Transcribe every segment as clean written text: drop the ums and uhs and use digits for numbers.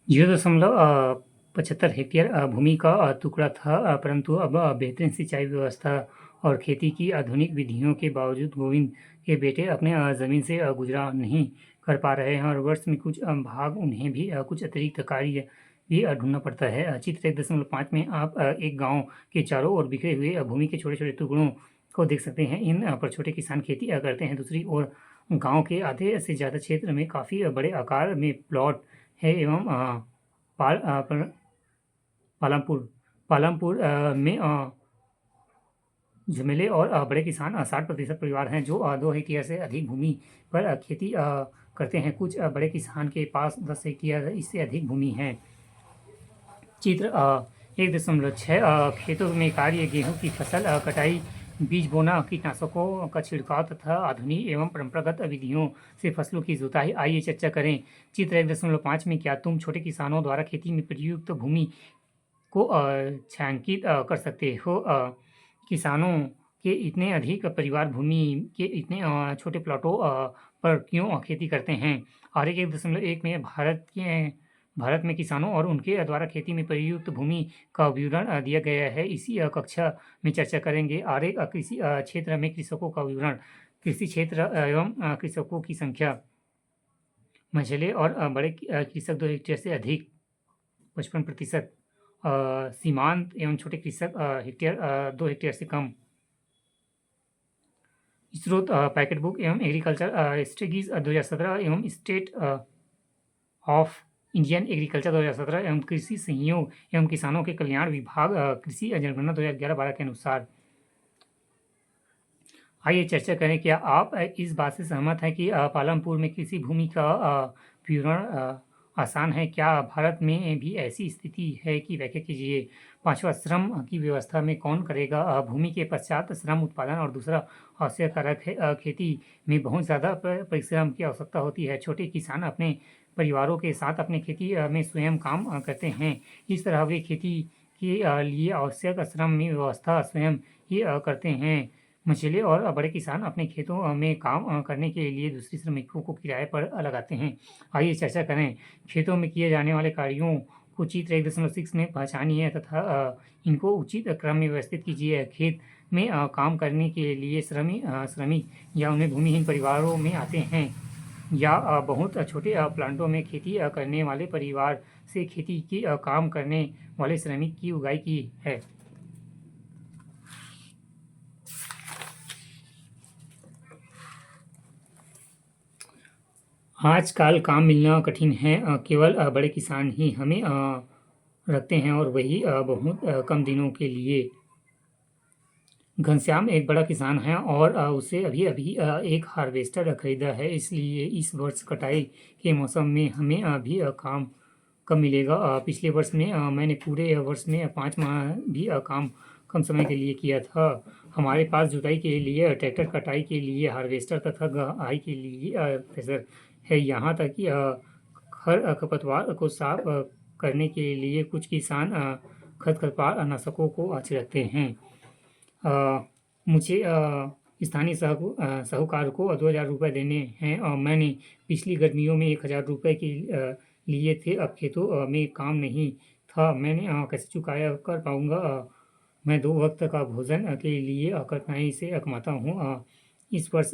0.75 hectare भूमि का टुकड़ा था, परंतु अब बेहतरीन सिंचाई व्यवस्था और खेती की आधुनिक विधियों के बावजूद गोविंद के बेटे अपने ज़मीन से गुजरा नहीं कर पा रहे हैं और वर्ष में कुछ भाग उन्हें भी कुछ अतिरिक्त कार्य भी ढूंढना पड़ता है। चित्र 1.5 में आप एक गांव के चारों ओर बिखरे हुए भूमि के छोटे छोटे टुकड़ों को देख सकते हैं। इन पर छोटे किसान खेती करते हैं। दूसरी ओर गांव के आधे से ज़्यादा क्षेत्र में काफ़ी बड़े आकार में प्लॉट है एवं पाल पालमपुर पालमपुर में झुमेले और बड़े किसान 60% परिवार हैं जो 2 हेक्टेयर से अधिक भूमि पर खेती करते हैं। कुछ बड़े किसान के पास 10 हेक्टेयर इससे अधिक भूमि है। चित्र 1.6 खेतों में कार्य गेहूं की फसल कटाई, बीज बोना, कीटनाशकों का छिड़काव तथा आधुनिक एवं परंपरागत विधियों से फसलों की जुताई। आइए चर्चा करें। चित्र 1.5 में क्या तुम छोटे किसानों द्वारा खेती में प्रयुक्त भूमि को छायांकित कर सकते हो? किसानों के इतने अधिक परिवार भूमि के इतने छोटे प्लॉटों पर क्यों खेती करते हैं? आरेख 1.1 में भारत में किसानों और उनके द्वारा खेती में प्रयुक्त भूमि का विवरण दिया गया है। इसी कक्षा में चर्चा करेंगे। आरेख कृषि क्षेत्र में कृषकों का विवरण, कृषि क्षेत्र एवं कृषकों की संख्या। मझले और बड़े कृषक 2 हेक्टेयर से अधिक 55%, सीमांत एवं छोटे कृषक 2 हेक्टेयर से कम। स्रोत पैकेट बुक एवं एग्रीकल्चर स्ट्रेटजीज 2017 एवं स्टेट ऑफ इंडियन एग्रीकल्चर 2017 एवं कृषि सहयोग एवं किसानों के कल्याण विभाग कृषि जनगणना 2011-12 के अनुसार। आइए चर्चा करें। क्या आप इस बात से सहमत हैं कि पालमपुर में कृषि भूमि का विवरण आसान है? क्या भारत में भी ऐसी स्थिति है कि व्याख्या कीजिए। 5वां, श्रम की व्यवस्था में कौन करेगा? भूमि के पश्चात श्रम उत्पादन और दूसरा आवश्यक कारक है। खेती में बहुत ज़्यादा परिश्रम की आवश्यकता होती है। छोटे किसान अपने परिवारों के साथ अपने खेती में स्वयं काम करते हैं। इस तरह वे खेती के लिए आवश्यक श्रम में व्यवस्था स्वयं ही करते हैं। मझले और बड़े किसान अपने खेतों में काम करने के लिए दूसरे श्रमिकों को किराए पर लगाते हैं। आइए चर्चा करें। खेतों में किए जाने वाले कार्यों को चित्र 1.6 में पहचानिए तथा इनको उचित क्रम में व्यवस्थित कीजिए। खेत में काम करने के लिए श्रमिक या उन्हें भूमिहीन परिवारों में आते हैं या बहुत छोटे प्लांटों में खेती करने वाले परिवार से खेती की काम करने वाले श्रमिक की उगाई की है। आजकल काम मिलना कठिन है। केवल बड़े किसान ही हमें रखते हैं और वही बहुत कम दिनों के लिए। घनश्याम एक बड़ा किसान है और उसे अभी अभी एक हार्वेस्टर खरीदा है, इसलिए इस वर्ष कटाई के मौसम में हमें भी काम कम मिलेगा। पिछले वर्ष में मैंने पूरे वर्ष में 5 माह भी काम कम समय के लिए किया था। हमारे पास जुताई के लिए ट्रैक्टर, कटाई के लिए हार्वेस्टर तथा गहाई के लिए थ्रेसर है। यहाँ तक कि खरपतवार को साफ करने के लिए कुछ किसान खरपतवार नाशकों को छिड़कते हैं। मुझे स्थानीय साहूकार को 2,000 रुपये देने हैं और मैंने पिछली गर्मियों में 1,000 रुपये के लिए थे। अब खेतों में काम नहीं था, मैंने कैसे चुकाया कर पाऊँगा? मैं 2 वक्त का भोजन के लिए कठिनाई से कमाता हूँ। इस वर्ष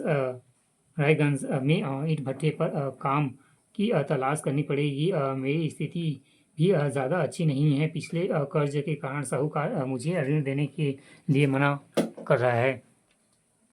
रायगंज में ईंट भट्टे पर काम की तलाश करनी पड़ेगी। मेरी स्थिति भी ज़्यादा अच्छी नहीं है। पिछले कर्ज के कारण साहूकार मुझे ऋण देने के लिए मना कर रहा है।